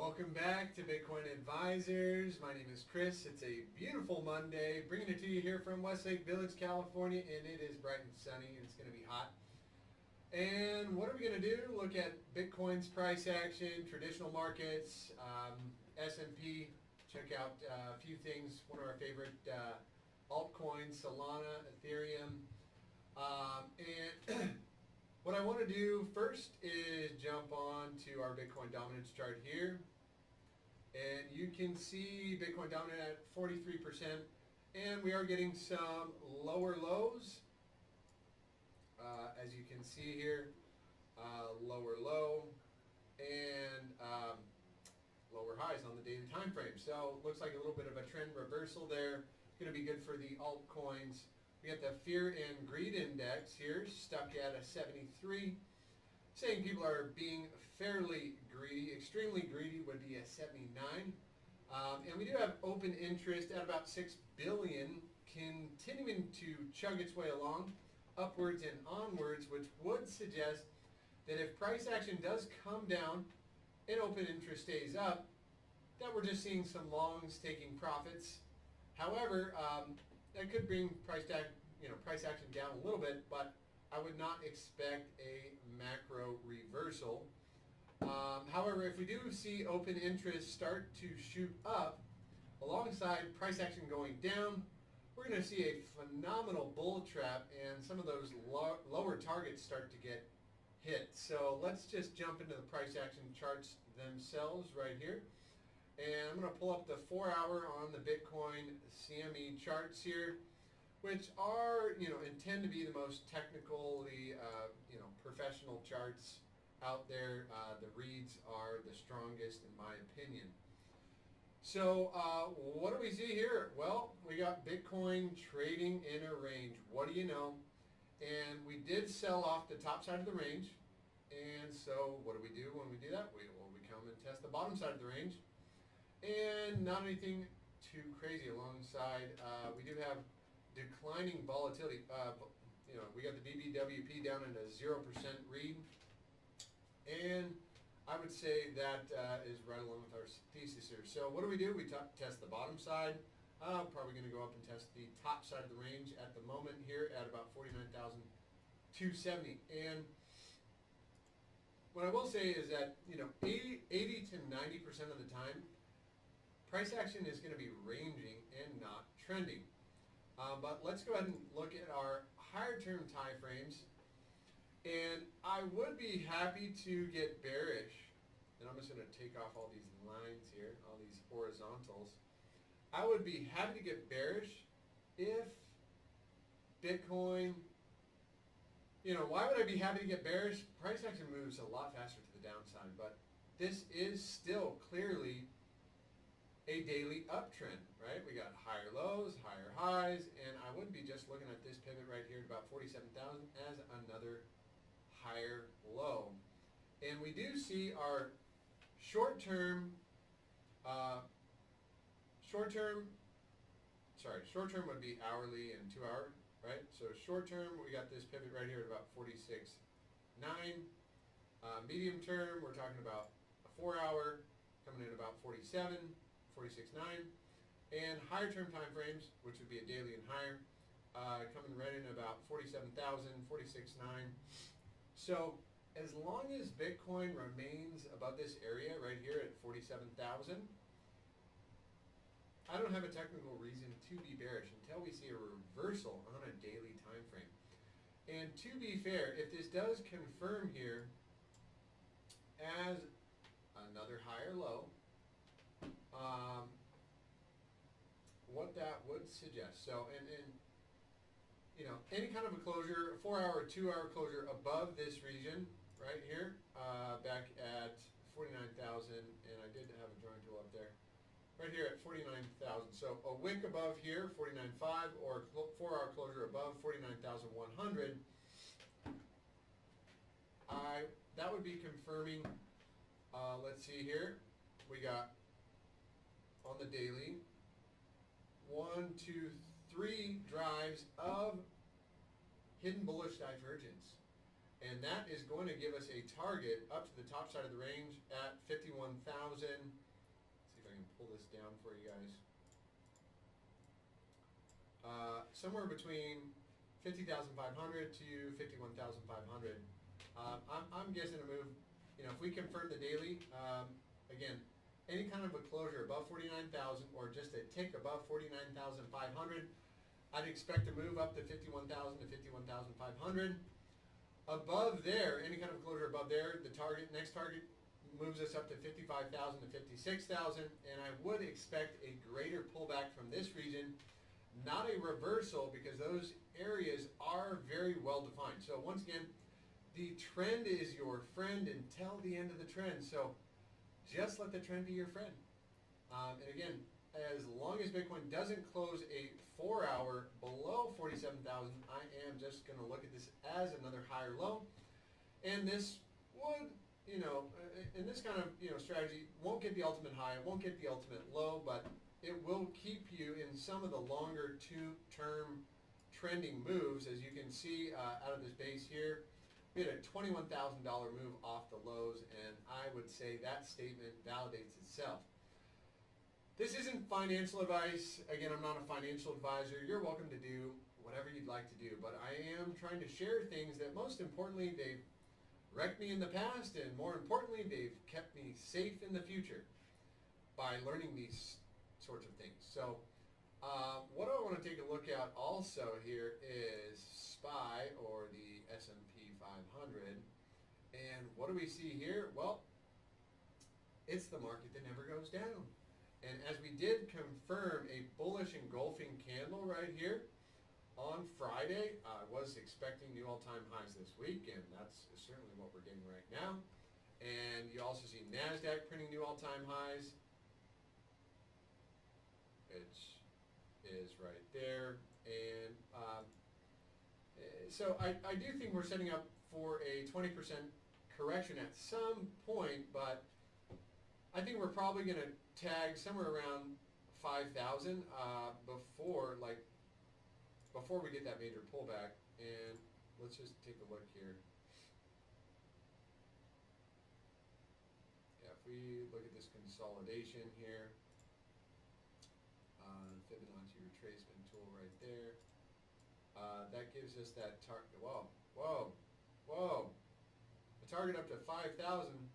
Welcome back to Bitcoin Advisors. My name is Chris. It's a beautiful Monday, bringing it to you here from Westlake Village, California, and it is bright and sunny, and it's going to be hot. And what are we going to do? Look at Bitcoin's price action, traditional markets, S&P, check out a few things, one of our favorite altcoins, Solana, Ethereum, and what I want to do first is jump on to our Bitcoin dominance chart here. And you can see Bitcoin dominant at 43%. And we are getting some lower lows. As you can see here, lower low and lower highs on the daily time frame. So looks like a little bit of a trend reversal there. It's going to be good for the altcoins. We got the fear and greed index here stuck at a 73, saying people are being fairly greedy. Extremely greedy would be a 79. And we do have open interest at about 6 billion, continuing to chug its way along, upwards and onwards, which would suggest that if price action does come down and open interest stays up, that we're just seeing some longs taking profits. However, that could bring price action down a little bit, but I would not expect a macro reversal. However, if we do see open interest start to shoot up alongside price action going down, we're going to see a phenomenal bull trap and some of those lower targets start to get hit. So let's just jump into the price action charts themselves right here. And I'm going to pull up the 4-hour on the Bitcoin CME charts here, which are, intend to be the most technically, professional charts out there. The reads are the strongest in my opinion. So what do we see here? Well, we got Bitcoin trading in a range. What do you know? And we did sell off the top side of the range. And so what do we do when we do that? We come and test the bottom side of the range. And not anything too crazy alongside. We do have declining volatility. We got the BBWP down at a 0% read. And I would say that is right along with our thesis here. So what do? We test the bottom side. Probably going to go up and test the top side of the range at the moment here at about 49,270. And what I will say is that, 80 to 90% of the time, price action is going to be ranging and not trending. But let's go ahead and look at our higher term time frames. And I would be happy to get bearish. And I'm just going to take off all these lines here, all these horizontals. I would be happy to get bearish if Bitcoin, why would I be happy to get bearish? Price action moves a lot faster to the downside, but this is still clearly a daily uptrend, right? We got higher lows, higher highs, and I would be just looking at this pivot right here at about 47,000 as another higher low. And we do see our short-term would be hourly and 2 hour, right? So short-term, we got this pivot right here at about 46.9. Medium term, we're talking about a 4-hour coming in about 46.9, and higher term time frames, which would be a daily and higher, coming right in about 47,000, 46.9. So as long as Bitcoin remains above this area right here at 47,000, I don't have a technical reason to be bearish until we see a reversal on a daily time frame. And to be fair, if this does confirm here as another higher low, what that would suggest. So, any kind of a closure, a 4-hour, 2-hour closure above this region right here, back at 49,000, and I did have a drawing tool up there, right here at 49,000. So a wick above here, 49.5, or a 4-hour closure above 49,100. That would be confirming. Let's see here. We got on the daily 1, 2, 3 drives of hidden bullish divergence. And that is going to give us a target up to the top side of the range at 51,000. Let's see if I can pull this down for you guys. Somewhere between 50,500 to 51,500. I'm guessing a move, if we confirm the daily, again, any kind of a closure above 49,000 or just a tick above 49,500, I'd expect to move up to 51,000 to 51,500. Above there, any kind of closure above there, the next target moves us up to 55,000 to 56,000, and I would expect a greater pullback from this region, not a reversal, because those areas are very well defined. So once again, the trend is your friend until the end of the trend. So just let the trend be your friend. And again, as long as Bitcoin doesn't close a 4-hour below 47,000, I am just going to look at this as another higher low. And this would, and this kind of, strategy won't get the ultimate high, it won't get the ultimate low, but it will keep you in some of the longer term trending moves. As you can see out of this base here, we had a $21,000 move off the lows, and I would say that statement validates itself. This isn't financial advice. Again, I'm not a financial advisor. You're welcome to do whatever you'd like to do, but I am trying to share things that, most importantly, they've wrecked me in the past, and more importantly, they've kept me safe in the future by learning these sorts of things. So what I want to take a look at also here is SPY, or the S&P 500. And what do we see here? Well, it's the market that never goes down. And as we did confirm a bullish engulfing candle right here on Friday, I was expecting new all-time highs this week, and that's certainly what we're getting right now. And you also see NASDAQ printing new all-time highs, which is right there. And so I do think we're setting up for a 20% correction at some point, but I think we're probably going to tag somewhere around 5,000 before we get that major pullback. And let's just take a look here. Yeah, if we look at this consolidation here, Fibonacci retracement tool right there, that gives us that target. Whoa! A target up to 5,000.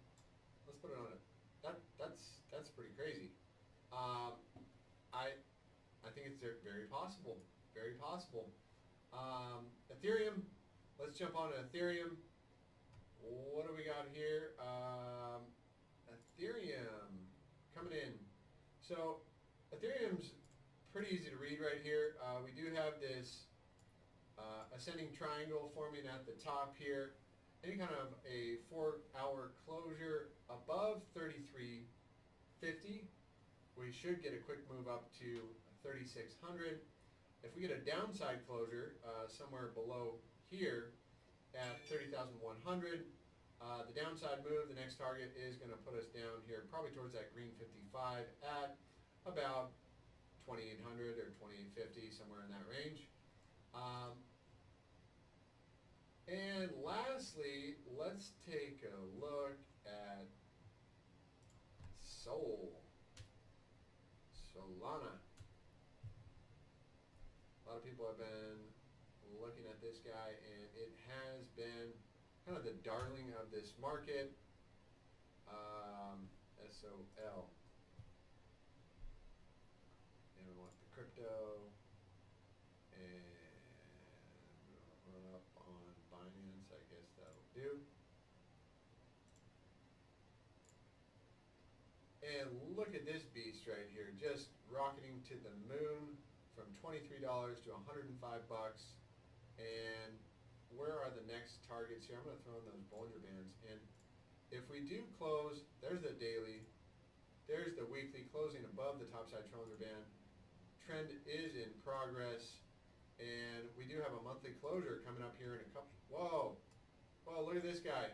Let's put it on it. That's pretty crazy. I think it's very possible. Very possible. Ethereum. Let's jump on to Ethereum. What do we got here? Ethereum coming in. So Ethereum's pretty easy to read right here. We do have this ascending triangle forming at the top here. Any kind of a 4-hour closure above 33.50, we should get a quick move up to 3,600. If we get a downside closure somewhere below here at 30,100, the downside move, the next target is going to put us down here probably towards that green 55 at about 2,800 or 2,850, somewhere in that range. And lastly, let's take a look at Solana. A lot of people have been looking at this guy, and it has been kind of the darling of this market. SOL. And we want the crypto, and run up on Binance. I guess that'll do. And look at this beast right here, just rocketing to the moon from $23 to $105. And where are the next targets here? I'm going to throw in those Bollinger Bands. And if we do close, there's the daily, there's the weekly closing above the topside Bollinger Band. Trend is in progress. And we do have a monthly closure coming up here in a couple. Whoa, look at this guy.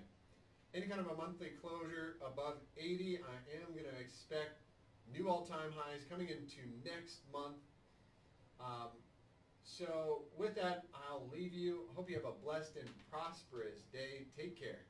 Any kind of a monthly closure above 80, I am going to expect new all-time highs coming into next month. So with that, I'll leave you. Hope you have a blessed and prosperous day. Take care.